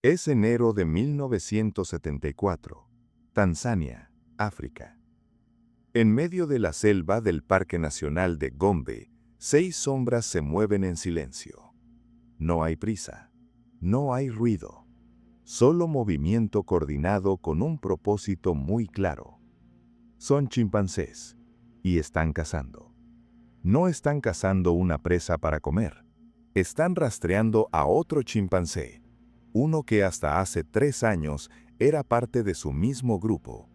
Es enero de 1974, Tanzania, África. En medio de la selva del Parque Nacional de Gombe, 6 sombras se mueven en silencio. No hay prisa, no hay ruido, solo movimiento coordinado con un propósito muy claro. Son chimpancés y están cazando. No están cazando una presa para comer, están rastreando a otro chimpancé. Uno que hasta hace 3 años era parte de su mismo grupo,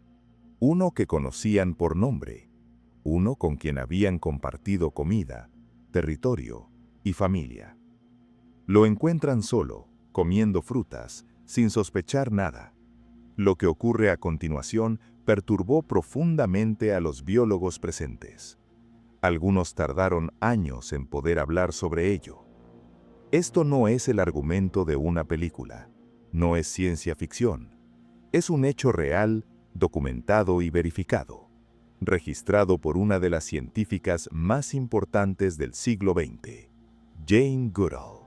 uno que conocían por nombre, uno con quien habían compartido comida, territorio y familia. Lo encuentran solo, comiendo frutas, sin sospechar nada. Lo que ocurre a continuación perturbó profundamente a los biólogos presentes. Algunos tardaron años en poder hablar sobre ello. Esto no es el argumento de una película, no es ciencia ficción. Es un hecho real, documentado y verificado, registrado por una de las científicas más importantes del siglo XX, Jane Goodall.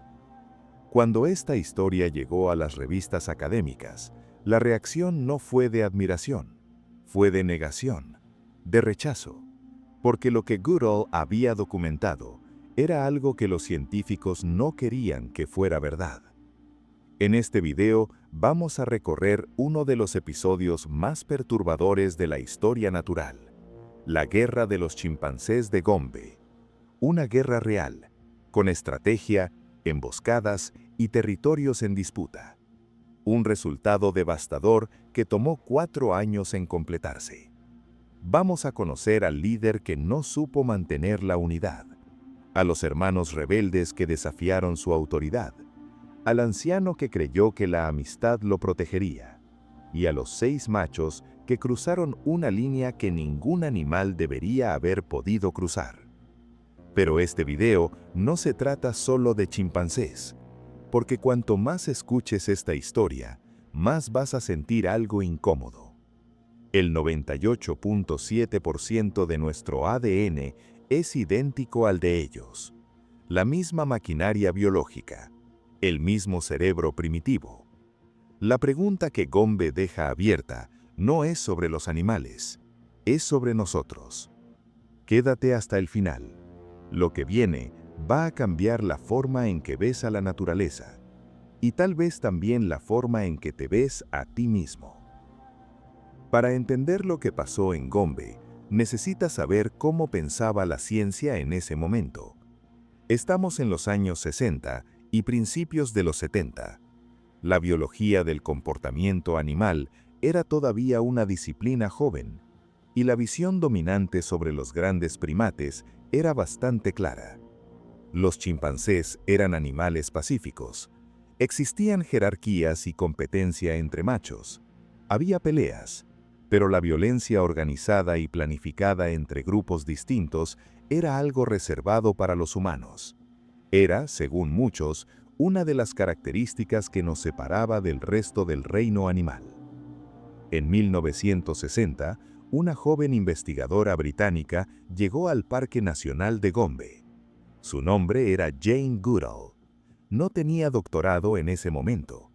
Cuando esta historia llegó a las revistas académicas, la reacción no fue de admiración, fue de negación, de rechazo, porque lo que Goodall había documentado era algo que los científicos no querían que fuera verdad. En este video vamos a recorrer uno de los episodios más perturbadores de la historia natural, la guerra de los chimpancés de Gombe. Una guerra real, con estrategia, emboscadas y territorios en disputa. Un resultado devastador que tomó 4 años en completarse. Vamos a conocer al líder que no supo mantener la unidad, a los hermanos rebeldes que desafiaron su autoridad, al anciano que creyó que la amistad lo protegería, y a los 6 machos que cruzaron una línea que ningún animal debería haber podido cruzar. Pero este video no se trata solo de chimpancés, porque cuanto más escuches esta historia, más vas a sentir algo incómodo. El 98.7% de nuestro ADN es idéntico al de ellos. La misma maquinaria biológica, el mismo cerebro primitivo. La pregunta que Gombe deja abierta no es sobre los animales, es sobre nosotros. Quédate hasta el final. Lo que viene va a cambiar la forma en que ves a la naturaleza, y tal vez también la forma en que te ves a ti mismo. Para entender lo que pasó en Gombe, necesitas saber cómo pensaba la ciencia en ese momento. Estamos en los años 60 y principios de los 70. La biología del comportamiento animal era todavía una disciplina joven, y la visión dominante sobre los grandes primates era bastante clara. Los chimpancés eran animales pacíficos. Existían jerarquías y competencia entre machos. Había peleas, pero la violencia organizada y planificada entre grupos distintos era algo reservado para los humanos. Era, según muchos, una de las características que nos separaba del resto del reino animal. En 1960, una joven investigadora británica llegó al Parque Nacional de Gombe. Su nombre era Jane Goodall. No tenía doctorado en ese momento.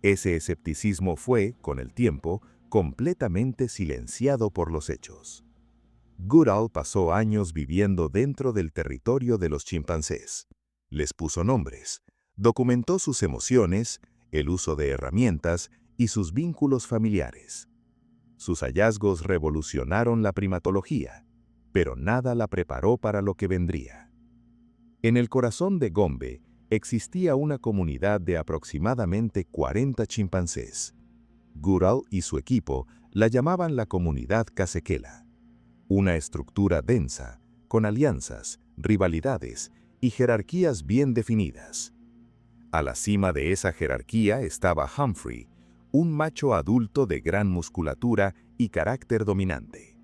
Ese escepticismo fue, con el tiempo, completamente silenciado por los hechos. Goodall pasó años viviendo dentro del territorio de los chimpancés. Les puso nombres, documentó sus emociones, el uso de herramientas y sus vínculos familiares. Sus hallazgos revolucionaron la primatología, pero nada la preparó para lo que vendría. En el corazón de Gombe existía una comunidad de aproximadamente 40 chimpancés. Goodall y su equipo la llamaban la comunidad Kasekela. Una estructura densa, con alianzas, rivalidades y jerarquías bien definidas. A la cima de esa jerarquía estaba Humphrey, un macho adulto de gran musculatura y carácter dominante.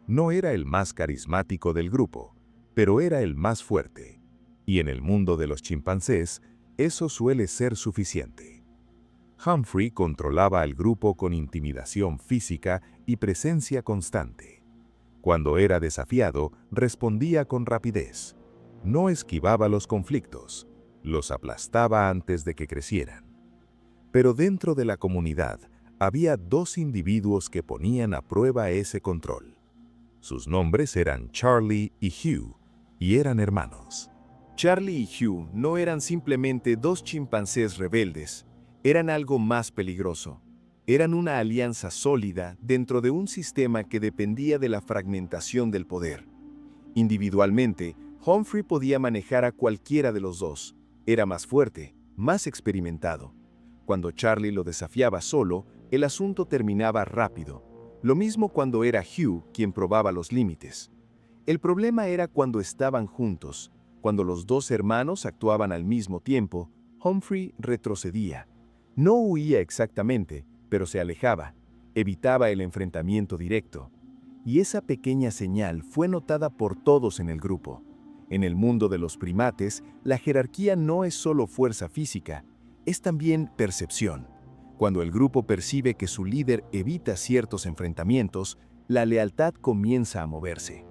No era el más carismático del grupo, pero era el más fuerte. Y en el mundo de los chimpancés, eso suele ser suficiente. Humphrey controlaba al grupo con intimidación física y presencia constante. Cuando era desafiado, respondía con rapidez. No esquivaba los conflictos, los aplastaba antes de que crecieran. Pero dentro de la comunidad había dos individuos que ponían a prueba ese control. Sus nombres eran Charlie y Hugh, y eran hermanos. Charlie y Hugh no eran simplemente dos chimpancés rebeldes, eran algo más peligroso. Eran una alianza sólida dentro de un sistema que dependía de la fragmentación del poder. Individualmente, Humphrey podía manejar a cualquiera de los dos. Era más fuerte, más experimentado. Cuando Charlie lo desafiaba solo, el asunto terminaba rápido. Lo mismo cuando era Hugh quien probaba los límites. El problema era cuando estaban juntos. Cuando los dos hermanos actuaban al mismo tiempo, Humphrey retrocedía. No huía exactamente, pero se alejaba, evitaba el enfrentamiento directo. Y esa pequeña señal fue notada por todos en el grupo. En el mundo de los primates, la jerarquía no es solo fuerza física, es también percepción. Cuando el grupo percibe que su líder evita ciertos enfrentamientos, la lealtad comienza a moverse.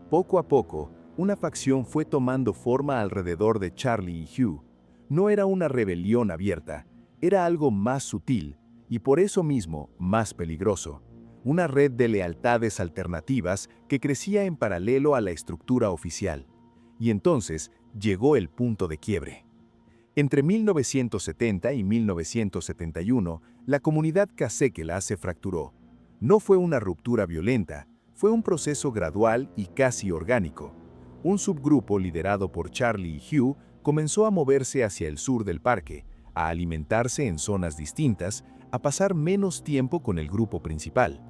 Poco a poco, una facción fue tomando forma alrededor de Charlie y Hugh. No era una rebelión abierta, era algo más sutil y por eso mismo más peligroso. Una red de lealtades alternativas que crecía en paralelo a la estructura oficial. Y entonces llegó el punto de quiebre. Entre 1970 y 1971, la comunidad Caséquela se fracturó. No fue una ruptura violenta, fue un proceso gradual y casi orgánico. Un subgrupo liderado por Charlie y Hugh comenzó a moverse hacia el sur del parque, a alimentarse en zonas distintas, a pasar menos tiempo con el grupo principal,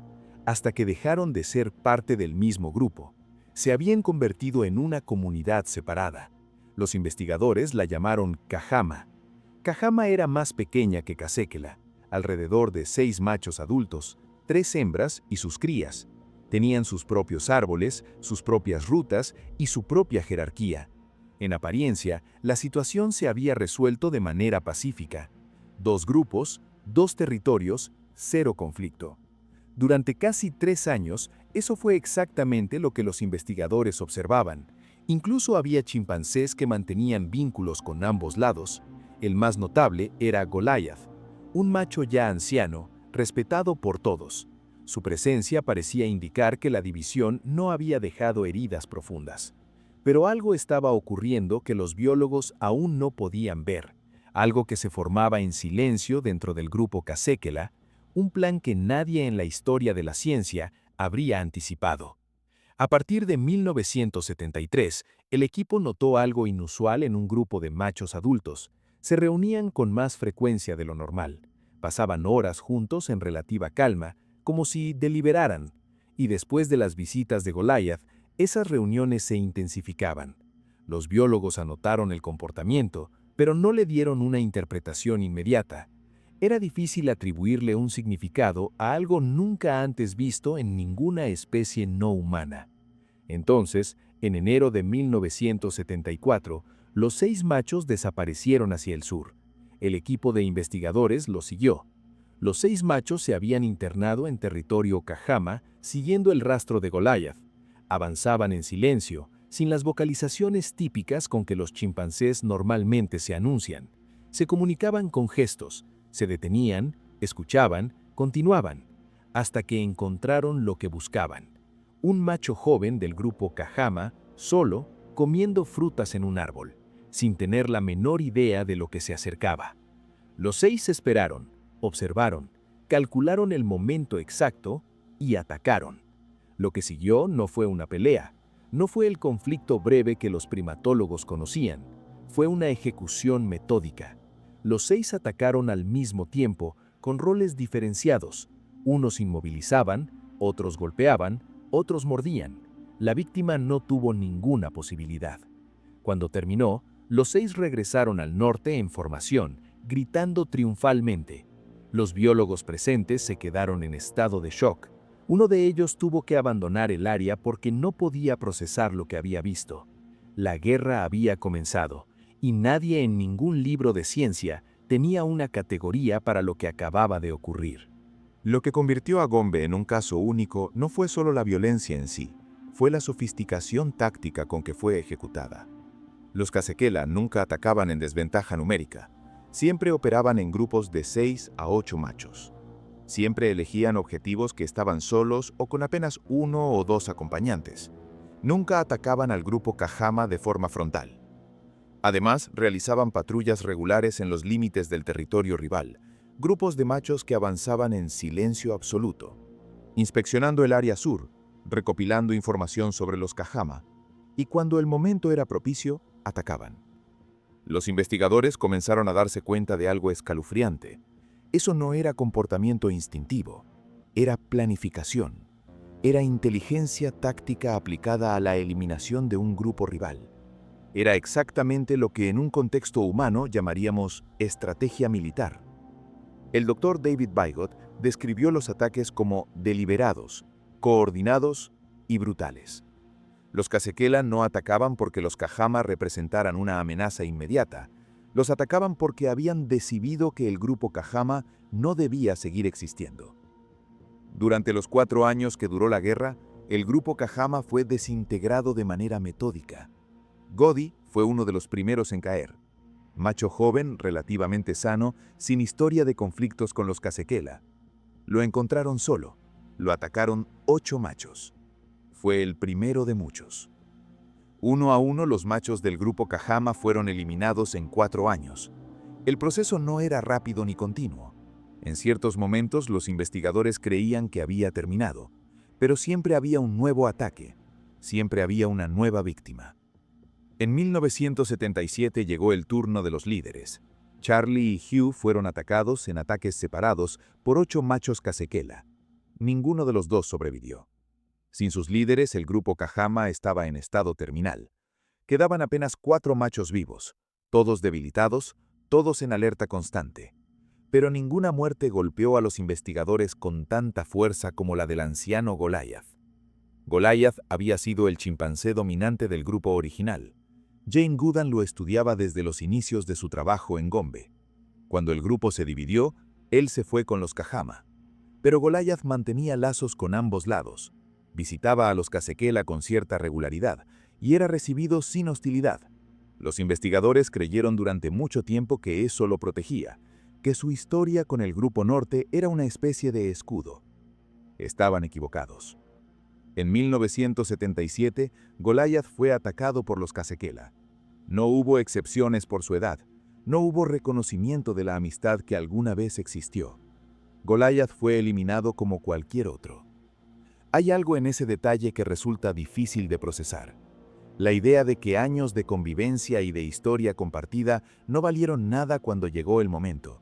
hasta que dejaron de ser parte del mismo grupo. Se habían convertido en una comunidad separada. Los investigadores la llamaron Cajama. Cajama era más pequeña que Caséquela, alrededor de 6 machos adultos, 3 hembras y sus crías. Tenían sus propios árboles, sus propias rutas y su propia jerarquía. En apariencia, la situación se había resuelto de manera pacífica. 2 grupos, 2 territorios, 0 conflicto. Durante casi 3 años, eso fue exactamente lo que los investigadores observaban. Incluso había chimpancés que mantenían vínculos con ambos lados. El más notable era Goliath, un macho ya anciano, respetado por todos. Su presencia parecía indicar que la división no había dejado heridas profundas. Pero algo estaba ocurriendo que los biólogos aún no podían ver, algo que se formaba en silencio dentro del grupo Caséquela, un plan que nadie en la historia de la ciencia habría anticipado. A partir de 1973, el equipo notó algo inusual en un grupo de machos adultos. Se reunían con más frecuencia de lo normal. Pasaban horas juntos en relativa calma, como si deliberaran. Y después de las visitas de Goliath, esas reuniones se intensificaban. Los biólogos anotaron el comportamiento, pero no le dieron una interpretación inmediata. Era difícil atribuirle un significado a algo nunca antes visto en ninguna especie no humana. Entonces, en enero de 1974, los 6 machos desaparecieron hacia el sur. El equipo de investigadores los siguió. Los 6 machos se habían internado en territorio Cajama, siguiendo el rastro de Goliath. Avanzaban en silencio, sin las vocalizaciones típicas con que los chimpancés normalmente se anuncian. Se comunicaban con gestos, se detenían, escuchaban, continuaban, hasta que encontraron lo que buscaban. Un macho joven del grupo Cajama, solo, comiendo frutas en un árbol, sin tener la menor idea de lo que se acercaba. Los 6 esperaron, observaron, calcularon el momento exacto y atacaron. Lo que siguió no fue una pelea, no fue el conflicto breve que los primatólogos conocían, fue una ejecución metódica. Los 6 atacaron al mismo tiempo, con roles diferenciados. Unos inmovilizaban, otros golpeaban, otros mordían. La víctima no tuvo ninguna posibilidad. Cuando terminó, los 6 regresaron al norte en formación, gritando triunfalmente. Los biólogos presentes se quedaron en estado de shock. Uno de ellos tuvo que abandonar el área porque no podía procesar lo que había visto. La guerra había comenzado, y nadie en ningún libro de ciencia tenía una categoría para lo que acababa de ocurrir. Lo que convirtió a Gombe en un caso único no fue solo la violencia en sí, fue la sofisticación táctica con que fue ejecutada. Los Caséquela nunca atacaban en desventaja numérica. Siempre operaban en grupos de 6 a 8 machos. Siempre elegían objetivos que estaban solos o con apenas 1 o 2 acompañantes. Nunca atacaban al grupo Kahama de forma frontal. Además, realizaban patrullas regulares en los límites del territorio rival, grupos de machos que avanzaban en silencio absoluto, inspeccionando el área sur, recopilando información sobre los Kahama, y cuando el momento era propicio, atacaban. Los investigadores comenzaron a darse cuenta de algo escalofriante. Eso no era comportamiento instintivo, era planificación. Era inteligencia táctica aplicada a la eliminación de un grupo rival. Era exactamente lo que en un contexto humano llamaríamos estrategia militar. El doctor David Bygott describió los ataques como deliberados, coordinados y brutales. Los Casequela no atacaban porque los Kahama representaran una amenaza inmediata. Los atacaban porque habían decidido que el grupo Kahama no debía seguir existiendo. Durante los 4 años que duró la guerra, el grupo Kahama fue desintegrado de manera metódica. Godi fue uno de los primeros en caer. Macho joven, relativamente sano, sin historia de conflictos con los Casequela. Lo encontraron solo. Lo atacaron 8 machos. Fue el primero de muchos. Uno a uno los machos del grupo Kahama fueron eliminados en 4 años. El proceso no era rápido ni continuo. En ciertos momentos los investigadores creían que había terminado, pero siempre había un nuevo ataque, siempre había una nueva víctima. En 1977 llegó el turno de los líderes. Charlie y Hugh fueron atacados en ataques separados por 8 machos Casequela. Ninguno de los dos sobrevivió. Sin sus líderes, el grupo Kahama estaba en estado terminal. Quedaban apenas 4 machos vivos, todos debilitados, todos en alerta constante. Pero ninguna muerte golpeó a los investigadores con tanta fuerza como la del anciano Goliath. Goliath había sido el chimpancé dominante del grupo original. Jane Goodall lo estudiaba desde los inicios de su trabajo en Gombe. Cuando el grupo se dividió, él se fue con los Kahama. Pero Goliath mantenía lazos con ambos lados. Visitaba a los Casequela con cierta regularidad y era recibido sin hostilidad. Los investigadores creyeron durante mucho tiempo que eso lo protegía, que su historia con el Grupo Norte era una especie de escudo. Estaban equivocados. En 1977, Goliath fue atacado por los Casequela. No hubo excepciones por su edad, no hubo reconocimiento de la amistad que alguna vez existió. Goliath fue eliminado como cualquier otro. Hay algo en ese detalle que resulta difícil de procesar. La idea de que años de convivencia y de historia compartida no valieron nada cuando llegó el momento.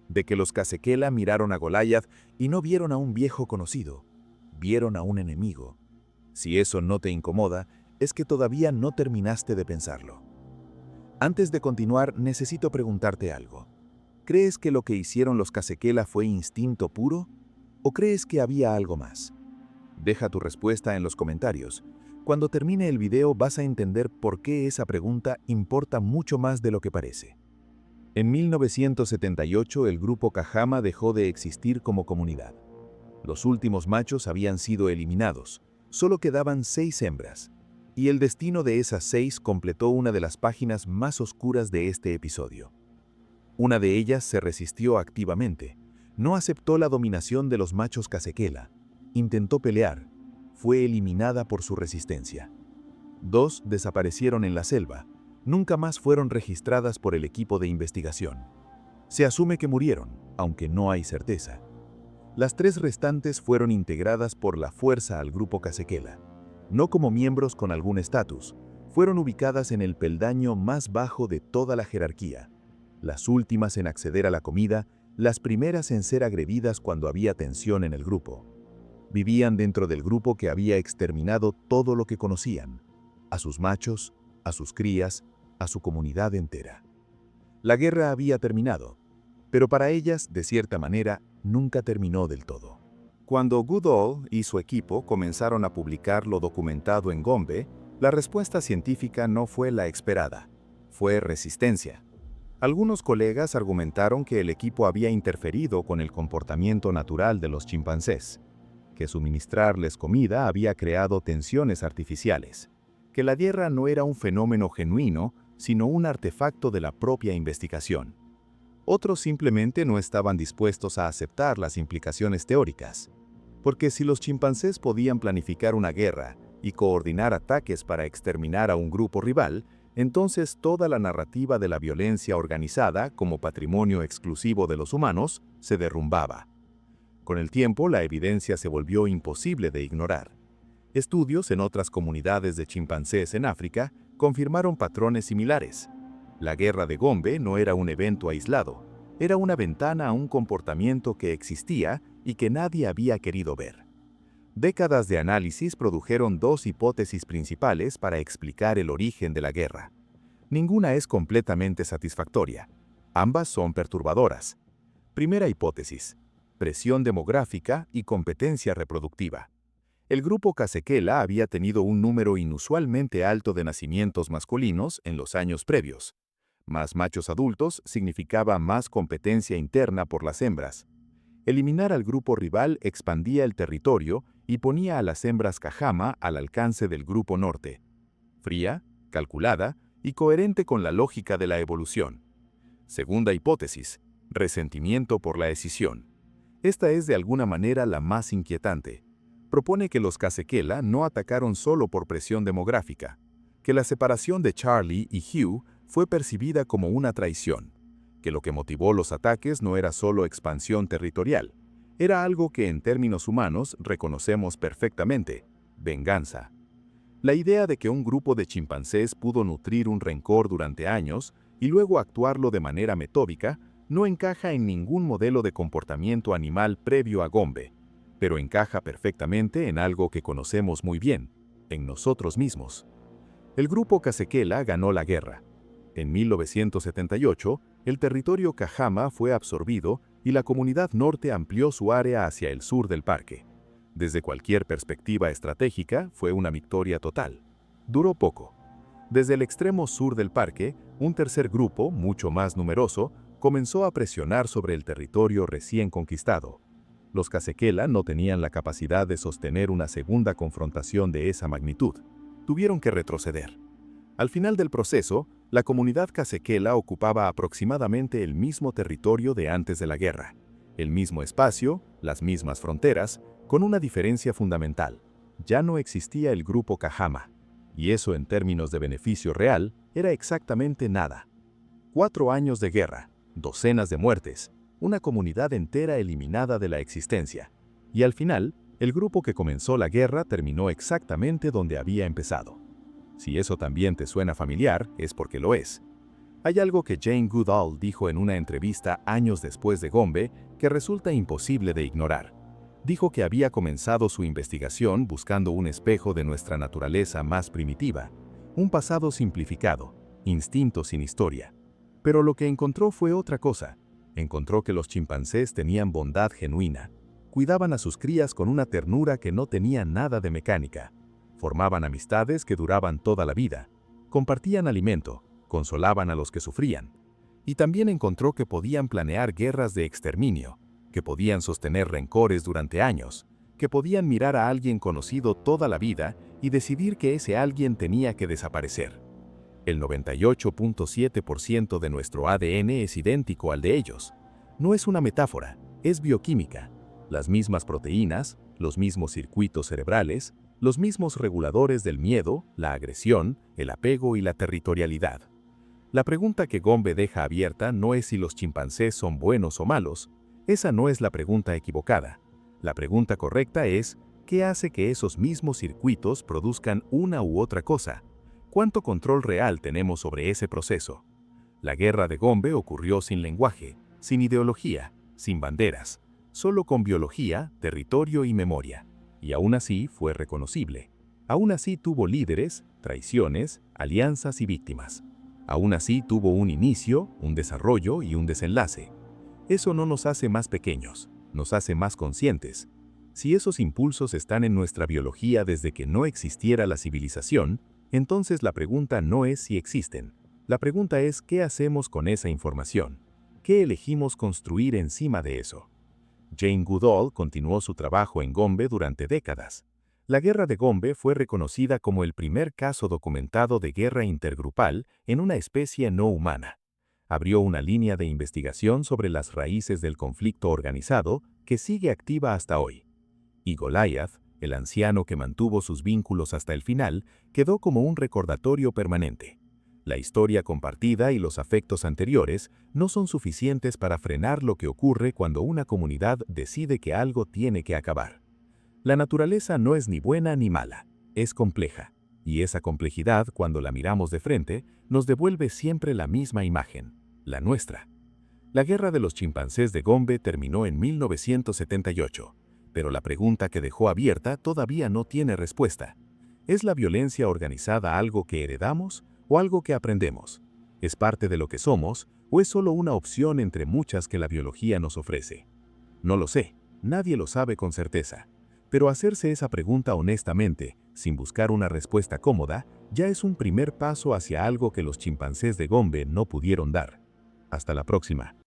De que los Casequela miraron a Goliath y no vieron a un viejo conocido, vieron a un enemigo. Si eso no te incomoda, es que todavía no terminaste de pensarlo. Antes de continuar, necesito preguntarte algo. ¿Crees que lo que hicieron los Casequela fue instinto puro? ¿O crees que había algo más? Deja tu respuesta en los comentarios. Cuando termine el video vas a entender por qué esa pregunta importa mucho más de lo que parece. En 1978 el grupo Kahama dejó de existir como comunidad. Los últimos machos habían sido eliminados, solo quedaban 6 hembras, y el destino de esas 6 completó una de las páginas más oscuras de este episodio. Una de ellas se resistió activamente, no aceptó la dominación de los machos Casequela, intentó pelear, fue eliminada por su resistencia. 2 desaparecieron en la selva, nunca más fueron registradas por el equipo de investigación. Se asume que murieron, aunque no hay certeza. Las 3 restantes fueron integradas por la fuerza al grupo Casequela. No como miembros con algún estatus, fueron ubicadas en el peldaño más bajo de toda la jerarquía. Las últimas en acceder a la comida, las primeras en ser agredidas cuando había tensión en el grupo. Vivían dentro del grupo que había exterminado todo lo que conocían, a sus machos, a sus crías, a su comunidad entera. La guerra había terminado, pero para ellas, de cierta manera, nunca terminó del todo. Cuando Goodall y su equipo comenzaron a publicar lo documentado en Gombe, la respuesta científica no fue la esperada, fue resistencia. Algunos colegas argumentaron que el equipo había interferido con el comportamiento natural de los chimpancés, que suministrarles comida había creado tensiones artificiales, que la guerra no era un fenómeno genuino, sino un artefacto de la propia investigación. Otros simplemente no estaban dispuestos a aceptar las implicaciones teóricas. Porque si los chimpancés podían planificar una guerra y coordinar ataques para exterminar a un grupo rival, entonces toda la narrativa de la violencia organizada como patrimonio exclusivo de los humanos se derrumbaba. Con el tiempo, la evidencia se volvió imposible de ignorar. Estudios en otras comunidades de chimpancés en África confirmaron patrones similares. La guerra de Gombe no era un evento aislado, era una ventana a un comportamiento que existía y que nadie había querido ver. Décadas de análisis produjeron dos hipótesis principales para explicar el origen de la guerra. Ninguna es completamente satisfactoria. Ambas son perturbadoras. Primera hipótesis: presión demográfica y competencia reproductiva. El grupo Casequela había tenido un número inusualmente alto de nacimientos masculinos en los años previos. Más machos adultos significaba más competencia interna por las hembras. Eliminar al grupo rival expandía el territorio y ponía a las hembras Cajama al alcance del grupo norte. Fría, calculada y coherente con la lógica de la evolución. Segunda hipótesis: resentimiento por la escisión. Esta es de alguna manera la más inquietante. Propone que los Casequela no atacaron solo por presión demográfica, que la separación de Charlie y Hugh fue percibida como una traición, que lo que motivó los ataques no era solo expansión territorial, era algo que en términos humanos reconocemos perfectamente: venganza. La idea de que un grupo de chimpancés pudo nutrir un rencor durante años y luego actuarlo de manera metódica no encaja en ningún modelo de comportamiento animal previo a Gombe, pero encaja perfectamente en algo que conocemos muy bien, en nosotros mismos. El grupo Casequela ganó la guerra. En 1978, el territorio Cajama fue absorbido y la comunidad norte amplió su área hacia el sur del parque. Desde cualquier perspectiva estratégica, fue una victoria total. Duró poco. Desde el extremo sur del parque, un tercer grupo, mucho más numeroso, comenzó a presionar sobre el territorio recién conquistado. Los Casequela no tenían la capacidad de sostener una segunda confrontación de esa magnitud. Tuvieron que retroceder. Al final del proceso, la comunidad Casequela ocupaba aproximadamente el mismo territorio de antes de la guerra, el mismo espacio, las mismas fronteras, con una diferencia fundamental: ya no existía el grupo Cajama, y eso en términos de beneficio real era exactamente nada. 4 años de guerra, docenas de muertes, una comunidad entera eliminada de la existencia, y al final, el grupo que comenzó la guerra terminó exactamente donde había empezado. Si eso también te suena familiar, es porque lo es. Hay algo que Jane Goodall dijo en una entrevista años después de Gombe que resulta imposible de ignorar. Dijo que había comenzado su investigación buscando un espejo de nuestra naturaleza más primitiva, un pasado simplificado, instinto sin historia. Pero lo que encontró fue otra cosa. Encontró que los chimpancés tenían bondad genuina, cuidaban a sus crías con una ternura que no tenía nada de mecánica. Formaban amistades que duraban toda la vida, compartían alimento, consolaban a los que sufrían. Y también encontró que podían planear guerras de exterminio, que podían sostener rencores durante años, que podían mirar a alguien conocido toda la vida y decidir que ese alguien tenía que desaparecer. El 98.7% de nuestro ADN es idéntico al de ellos. No es una metáfora, es bioquímica. Las mismas proteínas, los mismos circuitos cerebrales, los mismos reguladores del miedo, la agresión, el apego y la territorialidad. La pregunta que Gombe deja abierta no es si los chimpancés son buenos o malos. Esa no es la pregunta equivocada. La pregunta correcta es, ¿qué hace que esos mismos circuitos produzcan una u otra cosa? ¿Cuánto control real tenemos sobre ese proceso? La guerra de Gombe ocurrió sin lenguaje, sin ideología, sin banderas, solo con biología, territorio y memoria. Y aún así fue reconocible. Aún así tuvo líderes, traiciones, alianzas y víctimas. Aún así tuvo un inicio, un desarrollo y un desenlace. Eso no nos hace más pequeños, nos hace más conscientes. Si esos impulsos están en nuestra biología desde que no existiera la civilización, entonces la pregunta no es si existen. La pregunta es ¿qué hacemos con esa información? ¿Qué elegimos construir encima de eso? Jane Goodall continuó su trabajo en Gombe durante décadas. La guerra de Gombe fue reconocida como el primer caso documentado de guerra intergrupal en una especie no humana. abrió una línea de investigación sobre las raíces del conflicto organizado que sigue activa hasta hoy. Y Goliath, el anciano que mantuvo sus vínculos hasta el final, quedó como un recordatorio permanente. La historia compartida y los afectos anteriores no son suficientes para frenar lo que ocurre cuando una comunidad decide que algo tiene que acabar. La naturaleza no es ni buena ni mala, es compleja. Y esa complejidad, cuando la miramos de frente, nos devuelve siempre la misma imagen, la nuestra. La guerra de los chimpancés de Gombe terminó en 1978, pero la pregunta que dejó abierta todavía no tiene respuesta. ¿Es la violencia organizada algo que heredamos o algo que aprendemos? ¿Es parte de lo que somos o es solo una opción entre muchas que la biología nos ofrece? No lo sé, nadie lo sabe con certeza. Pero hacerse esa pregunta honestamente, sin buscar una respuesta cómoda, ya es un primer paso hacia algo que los chimpancés de Gombe no pudieron dar. Hasta la próxima.